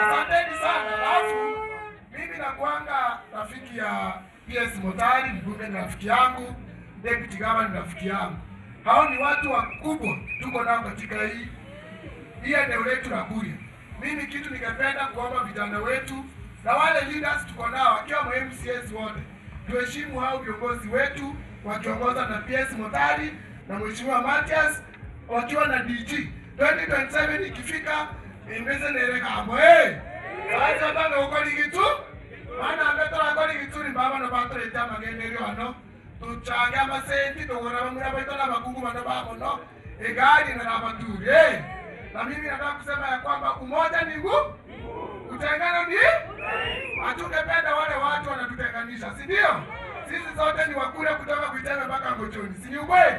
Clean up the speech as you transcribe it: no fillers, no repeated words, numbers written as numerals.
Asanteni sana. Alafu mimi nakuanga rafiki ya PS Motari, mbunge ni rafiki yangu, deputy governor ni rafiki yangu. Hao ni watu wakubwa tuko nao katika hii eneo letu la Kuria. Mimi kitu ningependa kuomba vijana wetu na wale leaders tuko nao wakiwa MCAs wote, tuheshimu hao viongozi wetu wakiongoza na PS Motari na Mheshimiwa Matias wakiwa na DG. 2027 ikifika imbeze nereka ambo sasa tanga ukoli gitu maana ametola ukoli gitu ni baba na bato leta magenderio ano tuchanga amasenti tugora bamura baitola bakungu bana babo no egari na rabaturi na mimi nataka kusema ya kwamba umoja ni nguvu, utengano ni hatungependa wale watu wanatutenganisha, si ndio? Sisi zote ni Wakuria kutoka Kuiteme mpaka Ngochoni, si ni ukweli?